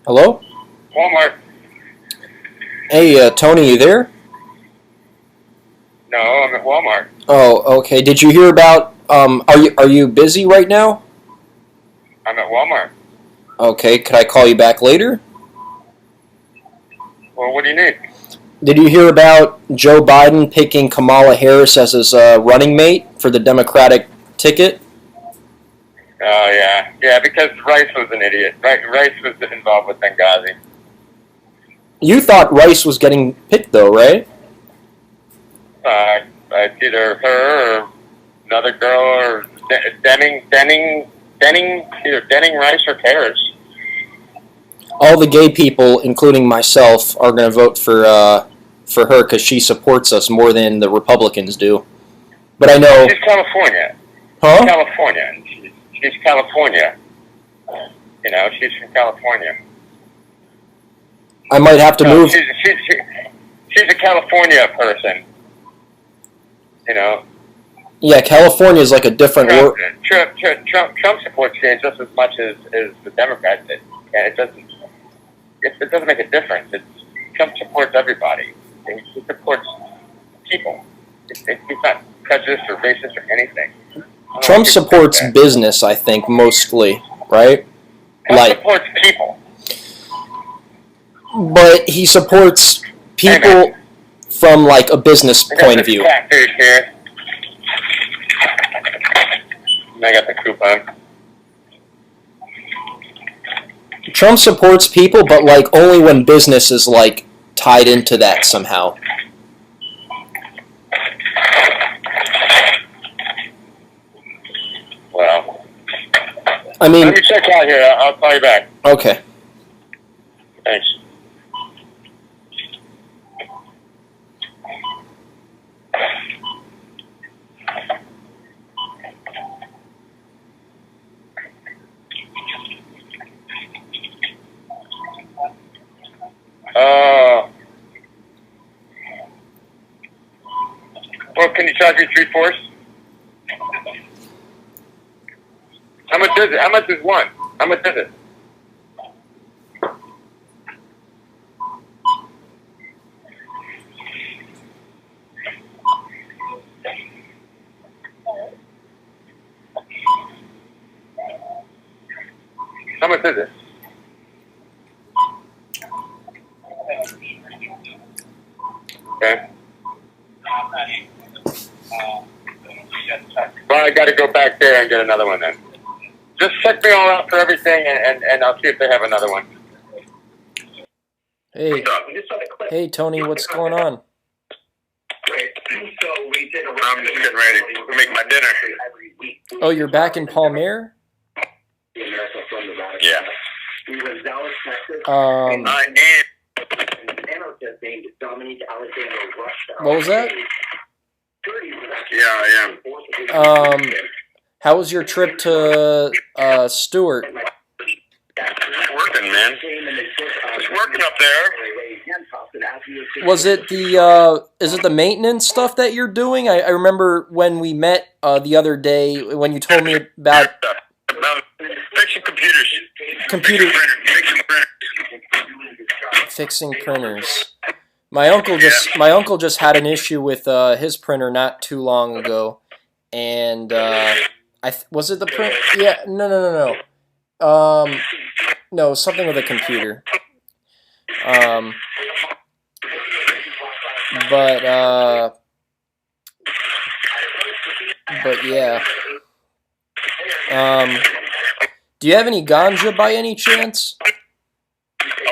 Hello? Walmart. Hey, Tony, you there? No, I'm at Walmart. Oh, okay. Did you hear about? Are you busy right now? I'm at Walmart. Okay. Could I call you back later? Well, what do you need? Did you hear about Joe Biden picking Kamala Harris as his running mate for the Democratic ticket? Oh, yeah. Yeah, because Rice was an idiot. Rice was involved with Benghazi. You thought Rice was getting picked, though, right? It's either her or another girl or either Denning, Rice, or Harris. All the gay people, including myself, are going to vote for her because she supports us more than the Republicans do. But I know. She's California. Huh? California. She's California. You know, she's from California. I might have to move. She's a California person. You know. Yeah, California is like a different world. Trump supports gays just as much as the Democrats did, and it doesn't make a difference. Trump supports everybody. He supports people. He's not prejudiced or racist or anything. Trump supports business, I think, mostly, right? Trump supports people. But he supports people from like a business point of view. Catfish here. I got the coupon. Trump supports people, but like only when business is like tied into that somehow. Well, I mean, let me check out here. I'll call you back. Okay. Thanks. Well, can you charge me 3/4? How much is it? How much is one? How much is it? How much is it? Okay. Well, I got to go back there and get another one then. Just check me all out for everything, and I'll see if they have another one. Hey, Tony, what's going on? I'm just getting ready to make my dinner. Oh, you're back in Palmyra? Yeah. I am. What was that? Yeah, I am. How was your trip to Stewart? Just working, man. Just working up there. Was it is it the maintenance stuff that you're doing? I remember when we met the other day when you told me about fixing computers. Fixing printers. My uncle just had an issue with his printer not too long ago, and was it the print? Yeah, no. No, something with a computer. But yeah. Do you have any ganja by any chance? A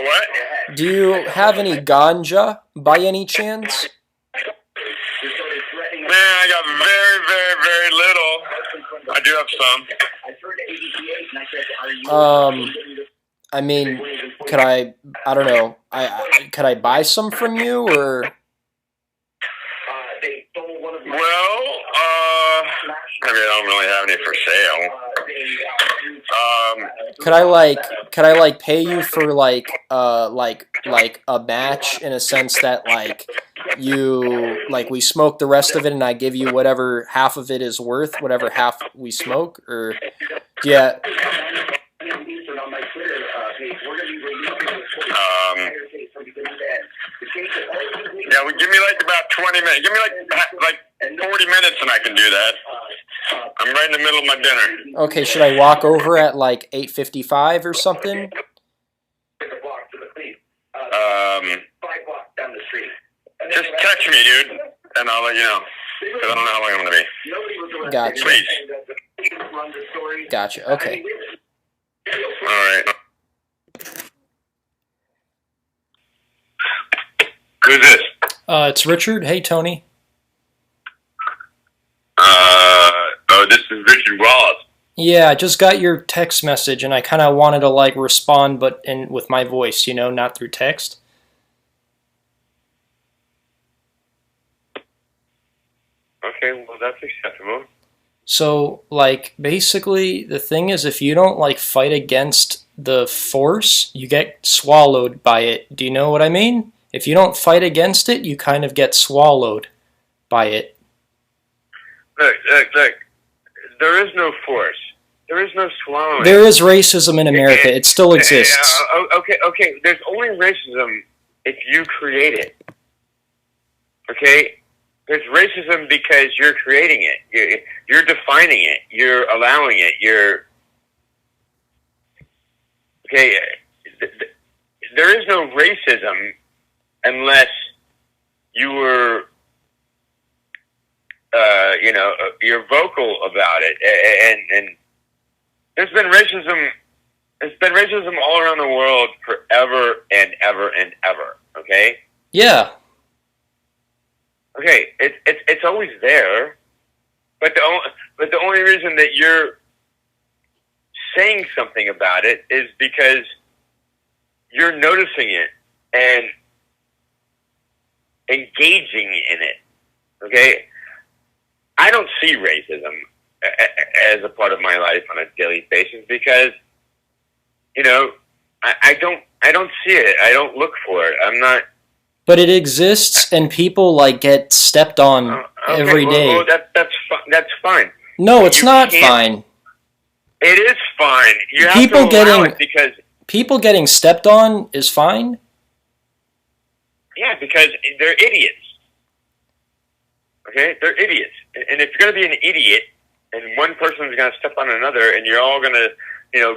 what? Do you have any ganja by any chance? Man, I got very little. I do have some. I mean, I don't know. Could I buy some from you or? Well, I don't really have any for sale. Could I like pay you for like a match in a sense that like we smoke the rest of it and I give you whatever half of it is worth, whatever half we smoke, or yeah. Yeah, well, give me like about 20 minutes. Give me like 40 minutes and I can do that. I'm right in the middle of my dinner. Okay, should I walk over at like 8:55 or something? Just text me, dude, and I'll let you know. Because I don't know how long I'm going to be. Gotcha. Please. Gotcha, okay. All right. Who's this? It's Richard. Hey, Tony. Oh, this is Richard Wallace. Yeah, I just got your text message, and I kind of wanted to like respond, but with my voice, you know, not through text. Okay, well, that's acceptable. So, like, basically, the thing is, if you don't like fight against the force, you get swallowed by it. Do you know what I mean? If you don't fight against it, you kind of get swallowed by it. Look. There is no force. There is no swallowing. There is racism in America. It still exists. Okay. There's only racism if you create it. Okay? There's racism because you're creating it. You're defining it. You're allowing it. Okay? There is no racism unless you were, you're vocal about it. And there's been racism. There's been racism all around the world forever and ever and ever. Okay. Yeah. Okay. It's always there, but the only reason that you're saying something about it is because you're noticing it and engaging in it. Okay. I don't see racism as a part of my life on a daily basis because, I don't see it. I don't look for it. I'm not. But it exists, and people like get stepped on every day. Well, that's fine. No, it's not fine. It is fine. You people have to allow it because people getting stepped on is fine. Yeah, because they're idiots. Okay, they're idiots. And if you're going to be an idiot, and one person's going to step on another, and you're all going to,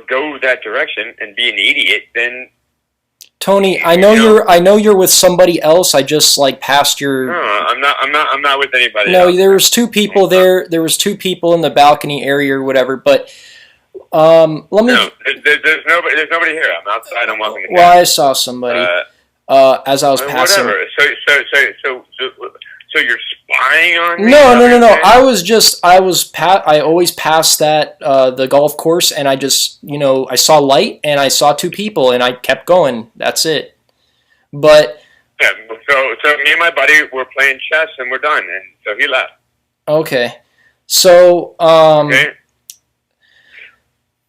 go that direction and be an idiot, then. Tony, I know you're with somebody else. I just like passed your. No, I'm not with anybody. No, else. there was two people there. There was two people in the balcony area or whatever. But let me. No, there's nobody here. I'm outside. I'm walking. Well, I saw somebody as I was passing. Whatever. So you're spying on me? No. I always pass that the golf course, and I just I saw light, and I saw two people, and I kept going. That's it. But yeah, so me and my buddy were playing chess, and we're done, and so he left. Okay, so okay.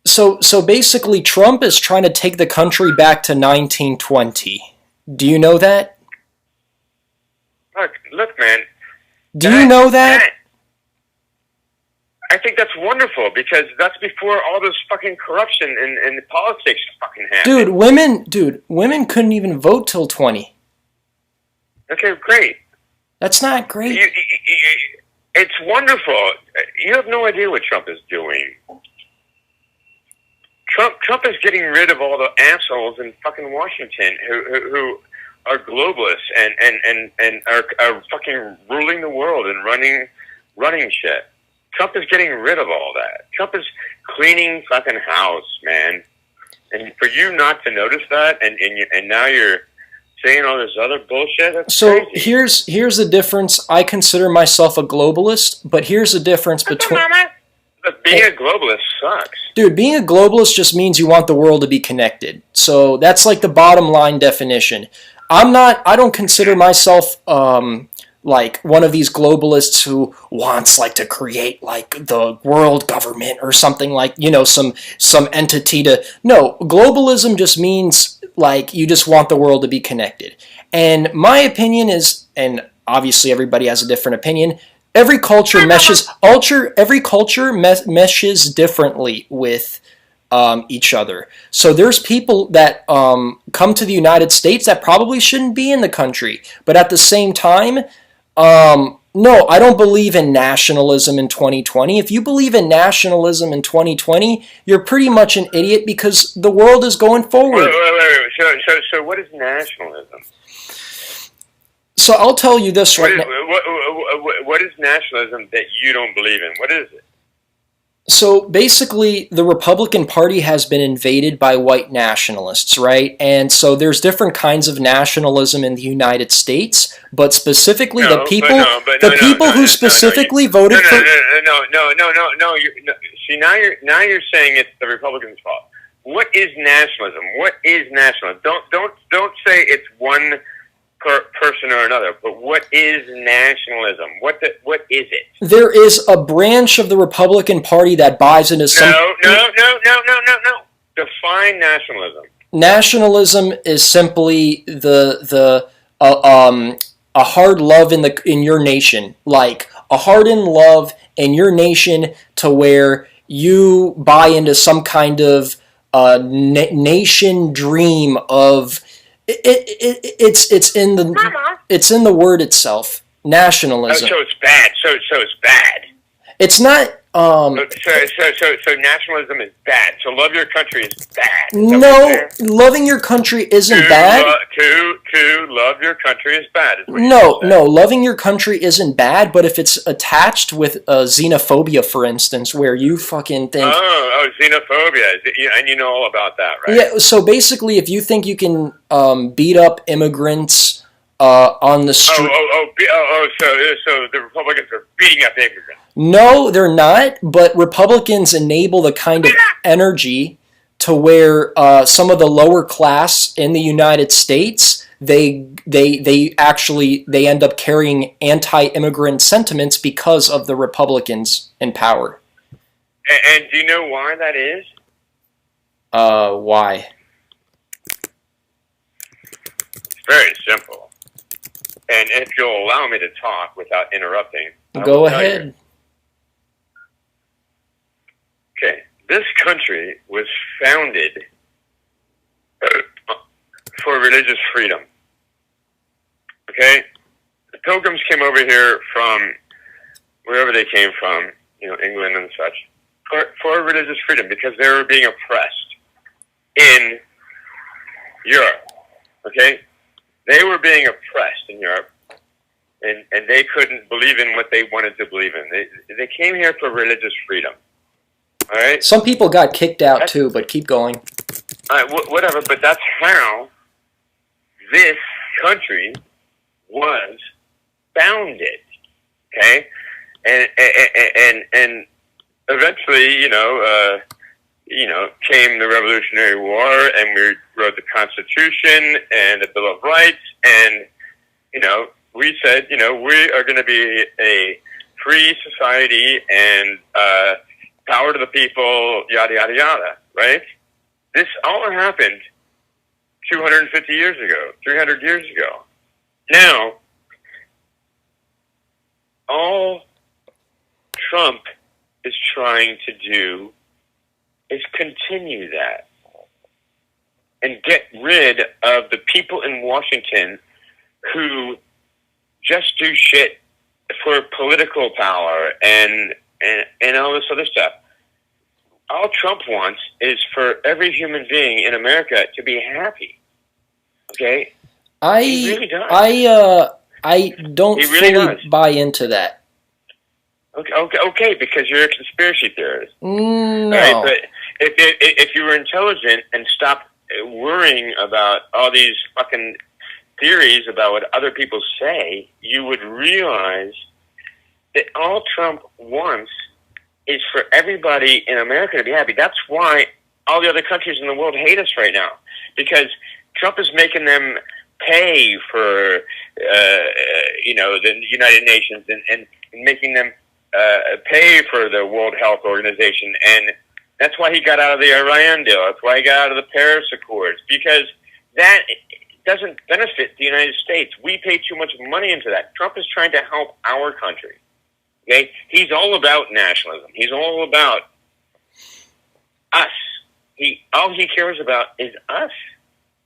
So basically, Trump is trying to take the country back to 1920. Do you know that? Look, man. Do you know that? I think that's wonderful because that's before all this fucking corruption and politics fucking happened. Women couldn't even vote till 20. Okay, great. That's not great. It's wonderful. You have no idea what Trump is doing. Trump is getting rid of all the assholes in fucking Washington who are globalists and are fucking ruling the world and running shit. Trump is getting rid of all that. Trump is cleaning fucking house, man. And for you not to notice that, and now you're saying all this other bullshit. That's so crazy. here's the difference. I consider myself a globalist, but here's the difference between. But being a globalist sucks. Dude, being a globalist just means you want the world to be connected. So that's like the bottom line definition. I don't consider myself like one of these globalists who wants like to create like the world government or something like, some entity to. No, globalism just means like you just want the world to be connected. And my opinion is, and obviously everybody has a different opinion, every culture meshes differently with each other. So there's people that come to the United States that probably shouldn't be in the country. But at the same time, no, I don't believe in nationalism in 2020. If you believe in nationalism in 2020, you're pretty much an idiot because the world is going forward. Wait. So what is nationalism? So I'll tell you this right now. What is nationalism that you don't believe in? What is it? So basically, the Republican Party has been invaded by white nationalists, right? And so there's different kinds of nationalism in the United States, but specifically the people who specifically voted for. No. See, now you're saying it's the Republicans' fault. What is nationalism? What is nationalism? Don't say it's one person or another, but what is nationalism? What is it? There is a branch of the Republican Party that buys into some. No. Define nationalism. Nationalism is simply a hard love in your nation, like a hardened love in your nation, to where you buy into some kind of nation dream of. It's in the word itself. Nationalism. So it's bad. So it's bad. It's not. So nationalism is bad. So love your country is bad. No, loving your country isn't bad. To love your country is bad. No, loving your country isn't bad, but if it's attached with xenophobia, for instance, where you fucking think... Oh, xenophobia. And you know all about that, right? Yeah, so basically, if you think you can beat up immigrants on the street... So the Republicans are beating up immigrants. No, they're not, but Republicans enable the kind of energy to where some of the lower class in the United States, they end up carrying anti-immigrant sentiments because of the Republicans in power. And do you know why that is? Why? It's very simple. And if you'll allow me to talk without interrupting, go ahead. Okay, this country was founded for religious freedom. Okay? The Pilgrims came over here from wherever they came from, England and such, for religious freedom because they were being oppressed in Europe. Okay? They were being oppressed in Europe, and they couldn't believe in what they wanted to believe in. They came here for religious freedom. All right. Some people got kicked out too, but keep going. All right, whatever. But that's how this country was founded. Okay, and eventually, came the Revolutionary War, and we wrote the Constitution and the Bill of Rights, and we said, we are going to be a free society and power to the people, yada, yada, yada, right? This all happened 250 years ago, 300 years ago. Now, all Trump is trying to do is continue that and get rid of the people in Washington who just do shit for political power and all this other stuff. All Trump wants is for every human being in America to be happy. Okay? He really does. I don't fully buy into that. Okay, because you're a conspiracy theorist. No. Right? But if you were intelligent and stopped worrying about all these fucking theories about what other people say, you would realize that all Trump wants is for everybody in America to be happy. That's why all the other countries in the world hate us right now, because Trump is making them pay for, the United Nations and making them pay for the World Health Organization. And that's why he got out of the Iran deal. That's why he got out of the Paris Accords, because that doesn't benefit the United States. We pay too much money into that. Trump is trying to help our country. Okay? He's all about nationalism. He's all about us. all he cares about is us.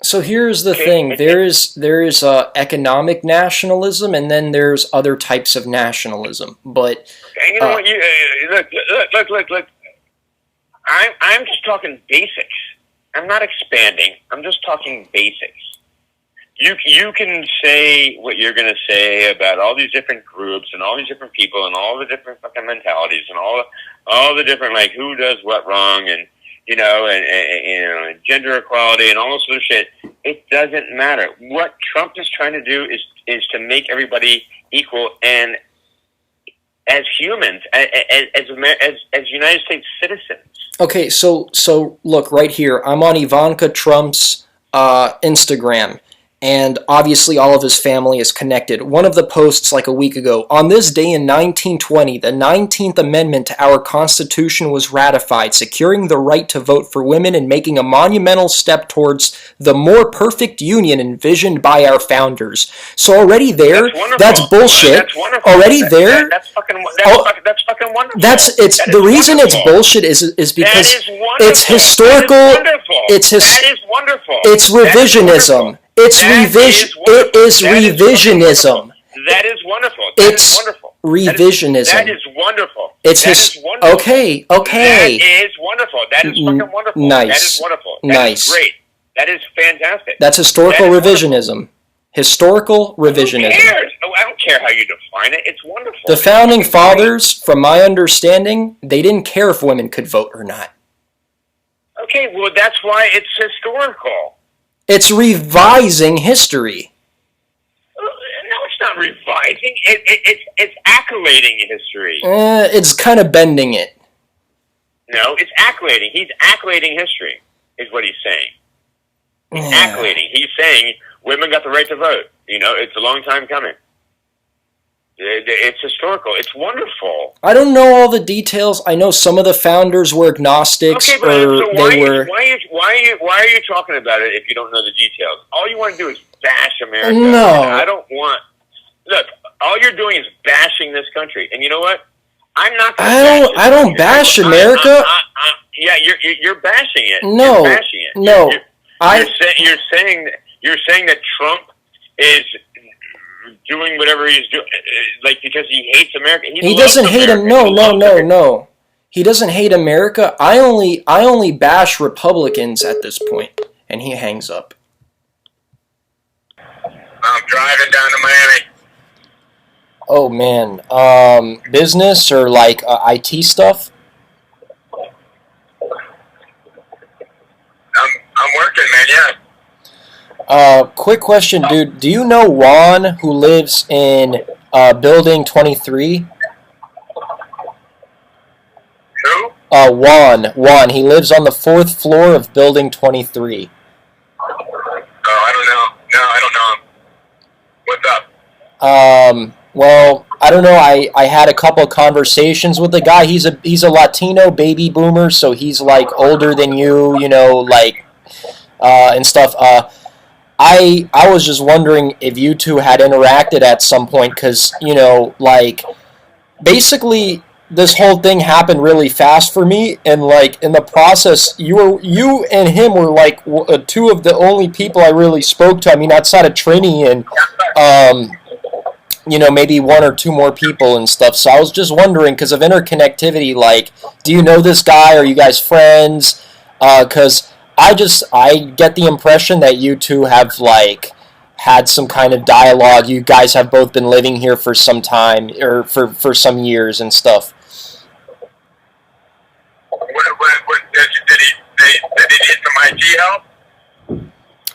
So here's the thing: there is economic nationalism, and then there's other types of nationalism. But you know what? Look. I'm just talking basics. I'm not expanding. I'm just talking basics. You can say what you're going to say about all these different groups and all these different people and all the different fucking mentalities and all the different, like, who does what wrong and, you know, and gender equality and all this other shit. It doesn't matter. What Trump is trying to do is to make everybody equal and as humans, as United States citizens. Okay, so look right here. I'm on Ivanka Trump's Instagram. And obviously all of his family is connected. One of the posts like a week ago, on this day in 1920, the 19th Amendment to our Constitution was ratified, securing the right to vote for women and making a monumental step towards the more perfect union envisioned by our founders. So already there, that's bullshit. That's wonderful. Already there, that's fucking wonderful. The reason it's bullshit is because it's historical. It's that is wonderful. It's revisionism. It is revisionism. That is wonderful. It's revisionism. That is wonderful. It's wonderful. Okay. That is wonderful. That is fucking wonderful. Nice. That is wonderful. That is great. That is fantastic. That's historical revisionism. Wonderful. Historical revisionism. Who cares? I don't care how you define it. It's wonderful. The founding fathers, from my understanding, they didn't care if women could vote or not. Okay, well, that's why it's historical. It's revising history. No, it's not revising. It's accolading history. It's kind of bending it. No, it's accolading. He's accolading history, is what he's saying. He's accolading. He's saying women got the right to vote. You know, it's a long time coming. It's historical. It's wonderful. I don't know all the details. I know some of the founders were agnostics. Okay, but so why are you talking about it if you don't know the details? All you want to do is bash America. No. I don't want... Look, all you're doing is bashing this country. And you know what? I'm not going to I don't bash America. Yeah, you're bashing it. No. You're bashing it. No. You're saying that Trump is doing whatever he's doing, like, because he hates America. He doesn't hate him. No. He doesn't hate America. I only bash Republicans at this point. And he hangs up. I'm driving down to Miami. Oh man, business or like IT stuff? I'm working, man. Yeah. Quick question, dude. Do you know Juan, who lives in Building 23? Who? Juan. He lives on the 4th floor of Building 23. Oh, I don't know. No, I don't know him. What's up? Well, I don't know. I had a couple of conversations with the guy. He's a Latino baby boomer, so he's like older than you, you know, like and stuff. I was just wondering if you two had interacted at some point, because, you know, like, basically this whole thing happened really fast for me, and like in the process, you and him were like two of the only people I really spoke to. I mean, outside of Trini and you know, maybe one or two more people and stuff. So I was just wondering, because of interconnectivity, like, do you know this guy? Are you guys friends? Because I get the impression that you two have, like, had some kind of dialogue. You guys have both been living here for some time, or for some years and stuff. Did he need some IT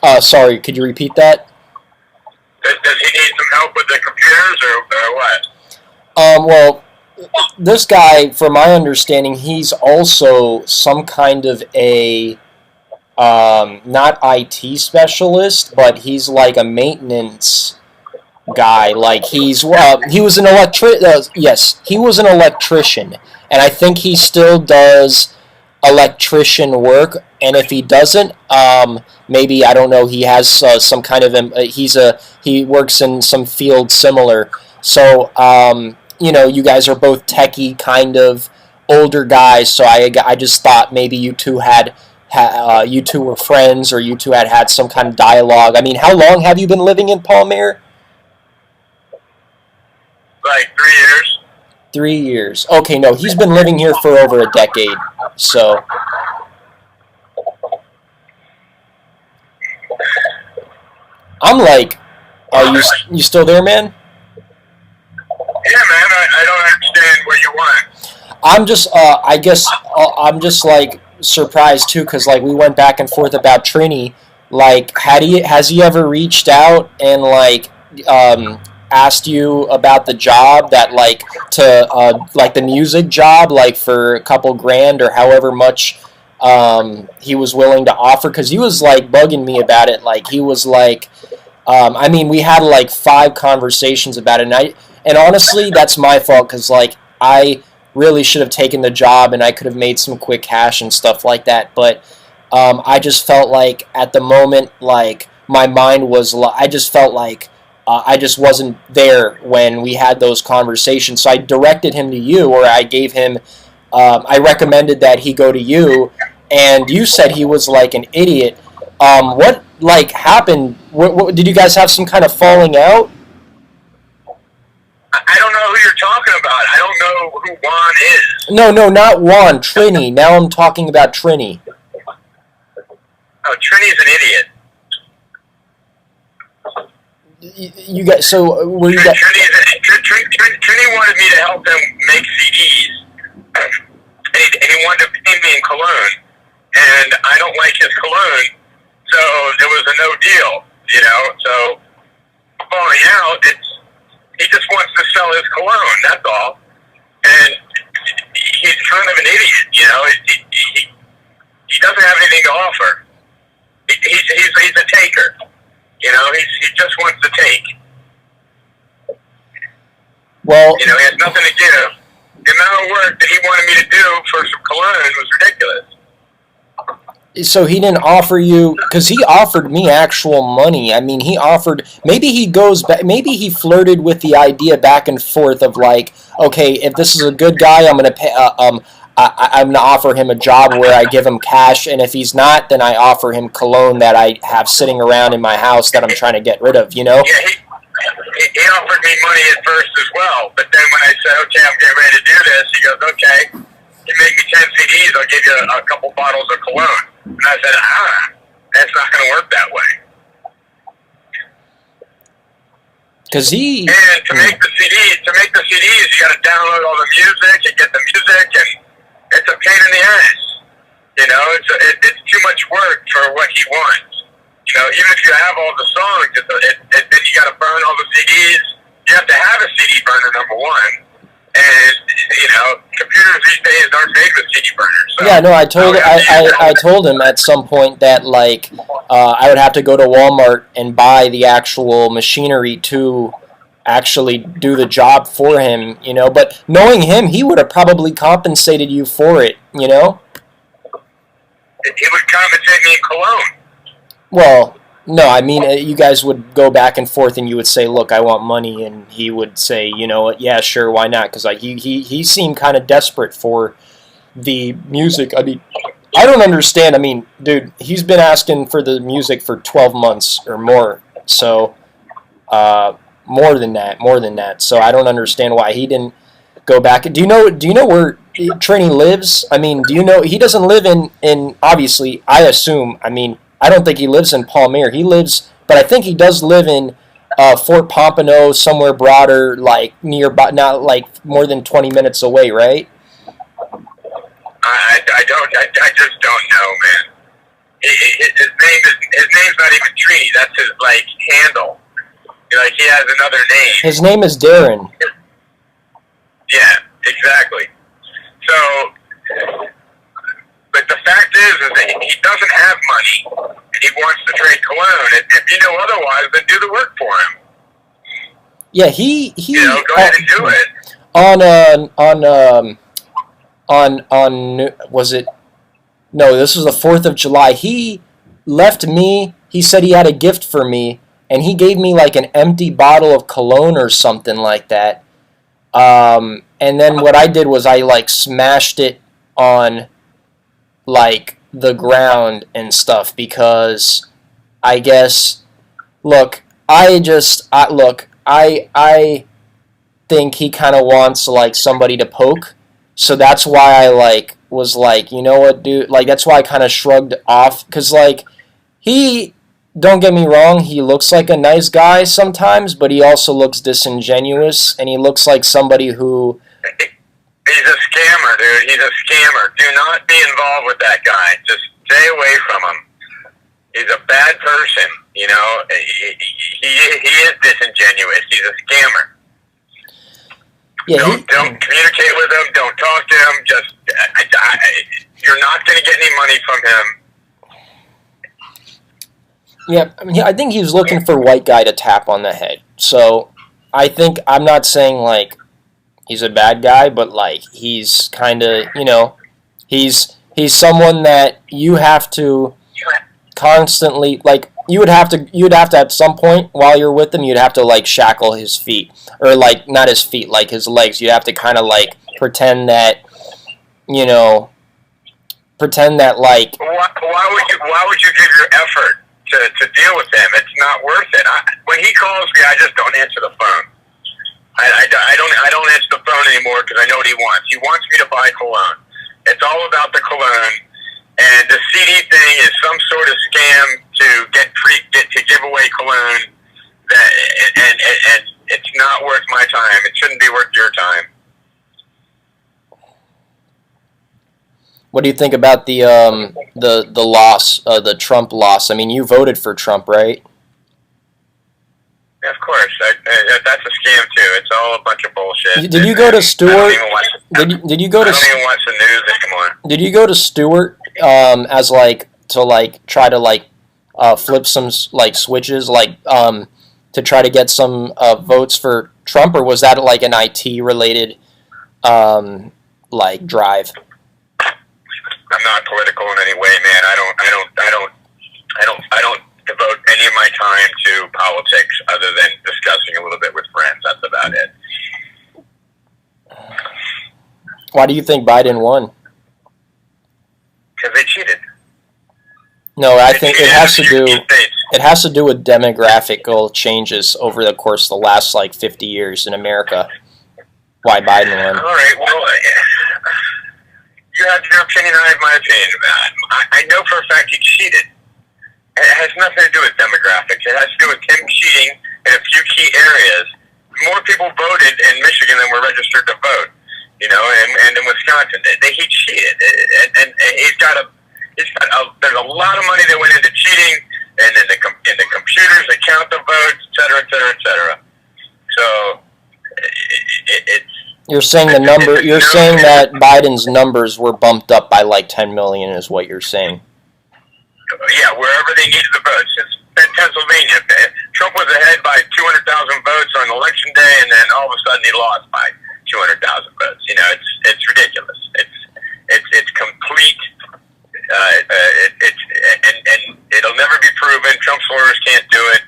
help? Sorry, could you repeat that? Does he need some help with the computers, or what? Well, this guy, from my understanding, he's also some kind of a, not IT specialist, but he's like a maintenance guy. Like, he was an he was an electrician, and I think he still does electrician work, and if he doesn't, maybe, I don't know, he has some kind of, he works in some field similar. So, you know, you guys are both techie kind of older guys, so I just thought maybe you two had you two were friends, or you two had some kind of dialogue. I mean, how long have you been living in Palmyra? Like 3 years. 3 years. Okay, no, he's been living here for over a decade. So, I'm like, are you still there, man? Yeah, man. I don't understand what you want. I'm just, I guess, I'm just like surprised too, because like we went back and forth about Trini. Like, has he ever reached out and like asked you about the job that like like the music job, like for a couple grand or however much he was willing to offer? Because he was like bugging me about it. Like he was like, I mean, we had like 5 conversations about it, and honestly, that's my fault, because like I really should have taken the job and I could have made some quick cash and stuff like that. But I just felt like at the moment, like my mind was, I just felt like I just wasn't there when we had those conversations. So I directed him to you, or I gave him, I recommended that he go to you, and you said he was like an idiot. What like happened? What, did you guys have some kind of falling out? I don't know who you're talking about. I don't know who Juan is. No, not Juan. Trini. Now I'm talking about Trini. Oh, Trini's an idiot. You guys, so were you guys? Trini wanted me to help him make CDs, and he wanted to pay me in cologne, and I don't like his cologne, so there was a no deal, you know. So falling out, he just wants to sell his cologne. That's all, and he's kind of an idiot, you know. He doesn't have anything to offer. He's a taker. You know, he just wants to take. Well, you know, he has nothing to give. The amount of work that he wanted me to do for some cologne was ridiculous. So he didn't offer you, because he offered me actual money. I mean, he offered, maybe he goes back, maybe he flirted with the idea back and forth of like, okay, if this is a good guy, I'm gonna pay. I'm going to offer him a job where I give him cash, and if he's not, then I offer him cologne that I have sitting around in my house that I'm trying to get rid of, you know? Yeah, he offered me money at first as well, but then when I said, okay, I'm getting ready to do this, he goes, okay, you make me 10 CDs, I'll give you a couple bottles of cologne. And I said, that's not going to work that way. Because he... And to make the CDs, you got to download all the music and get the music, and it's a pain in the ass. You know, it's too much work for what he wants. You know, even if you have all the songs, then you got to burn all the CDs. You have to have a CD burner, number one. And, you know, computers these days aren't made with CD burners. So yeah, no, I told him at some point that, like, I would have to go to Walmart and buy the actual machinery to actually do the job for him, you know. But knowing him, he would have probably compensated you for it, you know. He would compensate me in cologne. Well, no, I mean, you guys would go back and forth, and you would say, look, I want money, and he would say, you know what, yeah, sure, why not? Because like, he seemed kind of desperate for the music. I mean, I don't understand. I mean, dude, he's been asking for the music for 12 months or more, so more than that. So I don't understand why he didn't go back. Do you know where Trini lives? I mean, do you know, he doesn't live in obviously, I assume, I mean, I don't think he lives in Palmyra. He lives, but I think he does live in Fort Pompano, somewhere broader, like nearby, not like more than 20 minutes away, right? I just don't know, man. His name's not even Trini. That's his like handle. Like he has another name. His name is Darren. Yeah, exactly. So, but the fact is that he doesn't have money, and he wants to trade cologne. And if you know otherwise, then do the work for him. Yeah, he you know, go ahead and do it. On was it? No, this was the 4th of July. He left me. He said he had a gift for me, and he gave me like an empty bottle of cologne or something like that. And then what I did was I like smashed it on like the ground and stuff because I guess look, I think he kind of wants like somebody to poke. So that's why I like was like, you know what, dude? Like that's why I kind of shrugged off cuz like he don't get me wrong, he looks like a nice guy sometimes, but he also looks disingenuous and he looks like somebody who He's a scammer, dude. He's a scammer. Do not be involved with that guy. Just stay away from him. He's a bad person, you know. He is disingenuous. He's a scammer. yeah, Don't communicate with him. Don't talk to him. Just you're not going to get any money from him. yeah, I mean, I think he was looking for white guy to tap on the head. So I think I'm not saying like he's a bad guy, but like he's kind of, you know, he's someone that you have to constantly like you'd have to at some point while you're with him you'd have to like shackle his feet or like not his feet like his legs. You'd have to kind of like pretend that you know like Why would you give your effort to deal with him? It's not worth it. When he calls me, I just don't answer the phone. I don't answer the phone anymore because I know what he wants. He wants me to buy cologne. It's all about the cologne, and the CD thing is some sort of scam to give away cologne. And it's not worth my time. It shouldn't be worth your time. what do you think about the loss, the Trump loss? I mean, you voted for Trump, right? Of course, that's a scam too. It's all a bunch of bullshit. Did you go to Stewart? Did you go to? I don't even watch the news anymore. Did you go to Stewart as like to like try to like flip some like switches like to try to get some votes for Trump, or was that like an IT related like drive? I'm not political in any way, man. I don't devote any of my time to politics other than discussing a little bit with friends. That's about it. Why do you think Biden won? Because they cheated. No, I think it has to do with demographical changes over the course of the last like 50 years in America. Why Biden won? All right. Well, you have your opinion. I have my opinion. I know for a fact he cheated. It has nothing to do with demographics. It has to do with him cheating in a few key areas. More people voted in Michigan than were registered to vote, you know, and in Wisconsin. He cheated, and there's a lot of money that went into cheating, and in the computers that count the votes, et cetera, et cetera, et cetera. So you're saying You're saying that Biden's numbers were bumped up by like 10 million, is what you're saying. Yeah, wherever they needed the votes. It's Pennsylvania. Trump was ahead by 200,000 votes on election day, and then all of a sudden he lost by 200,000 votes. You know, it's ridiculous. It's complete. And it'll never be proven. Trump's lawyers can't do it.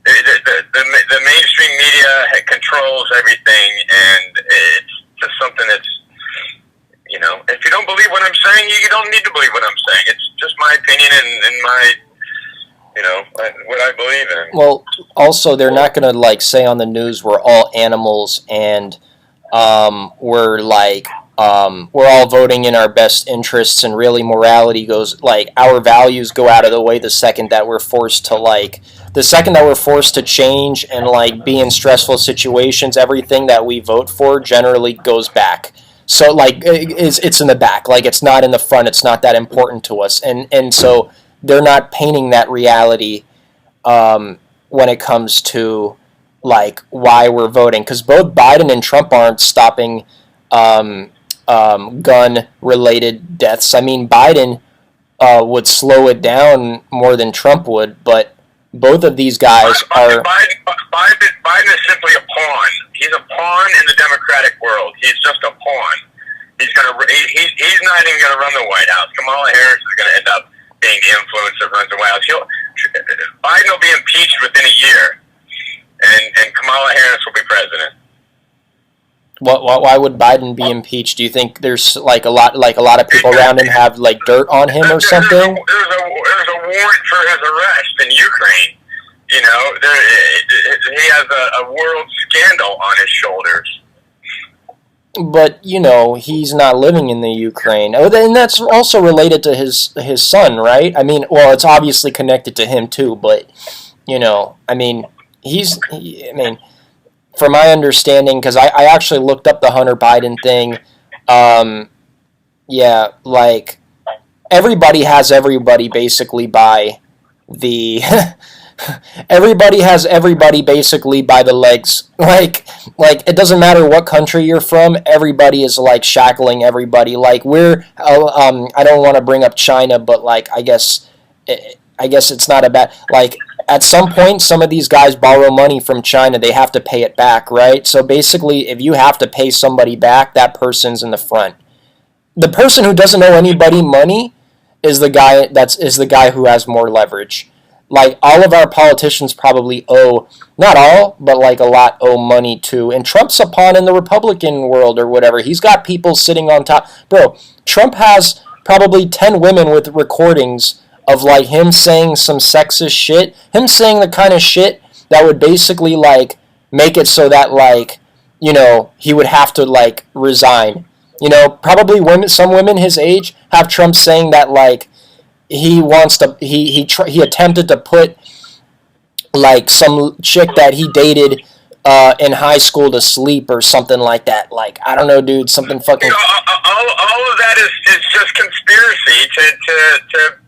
The mainstream media controls everything, and it's just something that's, you know, if you don't believe what I'm saying, you don't need to believe what I'm saying. It's just my opinion and my, you know, what I believe in. Well, also, they're not going to, like, say on the news we're all animals and we're all voting in our best interests, and really morality goes, like, our values go out of the way the second that we're forced to change and, like, be in stressful situations. Everything that we vote for generally goes back. So, like, it's in the back. Like, it's not in the front. It's not that important to us. And so they're not painting that reality when it comes to, like, why we're voting. Because both Biden and Trump aren't stopping gun-related deaths. I mean, Biden would slow it down more than Trump would, but both of these guys are... Biden is simply a pawn. He's a pawn in the Democratic world. He's just a pawn. He's not even gonna run the White House. Kamala Harris is gonna end up being the influence that runs the White House. Biden will be impeached within a year, and Kamala Harris will be president. Why would Biden be impeached? Do you think there's like a lot of people around him have like dirt on him or something? There's a warrant for his arrest in Ukraine. You know, he has a world scandal on his shoulders. But, you know, he's not living in the Ukraine. Oh, and that's also related to his son, right? I mean, well, it's obviously connected to him too, but, you know, I mean, from my understanding, because I actually looked up the Hunter Biden thing, yeah, like, everybody has everybody basically by the... everybody has everybody basically by the legs. Like it doesn't matter what country you're from. Everybody is like shackling everybody. Like I don't want to bring up China, but like I guess it's not a bad. Like at some point, some of these guys borrow money from China. They have to pay it back, right? So basically, if you have to pay somebody back, that person's in the front. The person who doesn't owe anybody money is the guy who has more leverage. Like, all of our politicians probably owe, not all, but like a lot owe money to, and Trump's a pawn in the Republican world or whatever. He's got people sitting on top. Bro, Trump has probably 10 women with recordings of like him saying some sexist shit, him saying the kind of shit that would basically like make it so that like, you know, he would have to like resign. You know, probably some women his age have Trump saying that like, he attempted to put like some chick that he dated in high school to sleep or something like that. Like, I don't know, dude, something fucking. You know, all of that is just conspiracy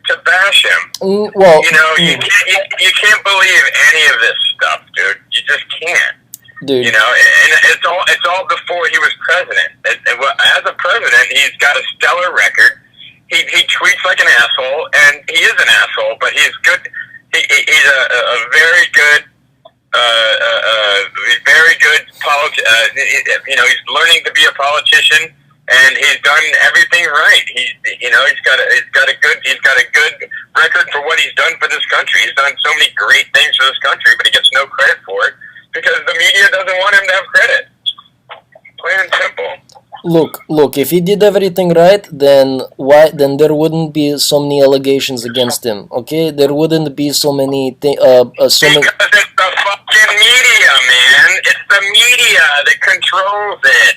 to bash him. Well, you know, you can't believe any of this stuff, dude. You just can't. Dude. You know, and it's all before he was president. As a president, he's got a stellar record. He tweets like an asshole, and he is an asshole, but he's good. He's a very good, you know, he's learning to be a politician, and he's done everything right. He's got a good record for what he's done for this country. He's done so many great things for this country, but he gets no credit for it because the media doesn't want him to have credit. Plain and simple. Look, if he did everything right, then there wouldn't be so many allegations against him, okay? There wouldn't be so many Because it's the fucking media, man. It's the media that controls it.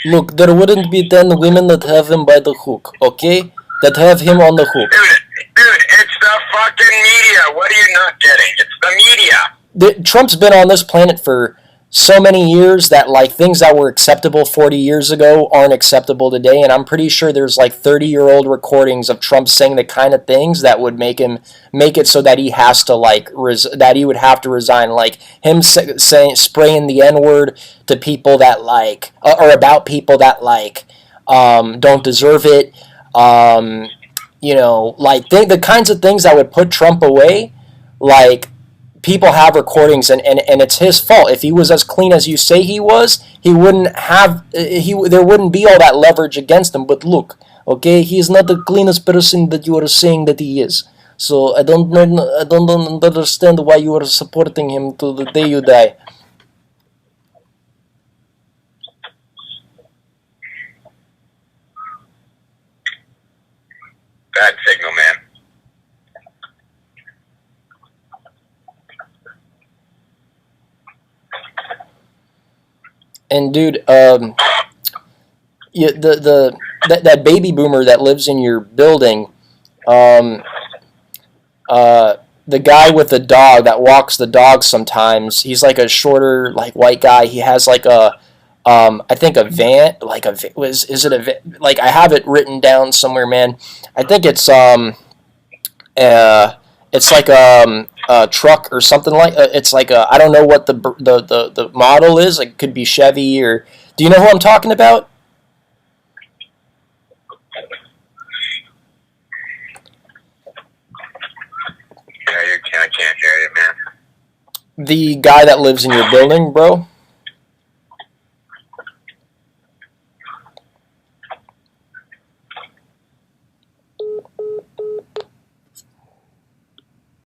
Look, there wouldn't be 10 women that have him by the hook, okay? That have him on the hook. Dude, it's the fucking media. What are you not getting? It's the media. Trump's been on this planet for so many years that like things that were acceptable 40 years ago aren't acceptable today, and I'm pretty sure there's like 30-year-old recordings of Trump saying the kind of things that would make it so that he has to like that he would have to resign, like him spraying the N-word to people that like or about people that like don't deserve it, you know, like the kinds of things that would put Trump away. Like, people have recordings, and it's his fault. If he was as clean as you say he was, he wouldn't have there wouldn't be all that leverage against him. But look, okay, he's not the cleanest person that you are saying that he is. So I don't understand why you are supporting him to the day you die. Bad signal, man. And dude, that baby boomer that lives in your building, the guy with the dog that walks the dog sometimes, he's like a shorter, like white guy. He has like a, I think a van, like is it a van? Like, I have it written down somewhere, man. I think it's like a truck or something like. It's like I don't know what the model is. It could be Chevy or. Do you know who I'm talking about? I can't hear you, man. The guy that lives in your building, bro.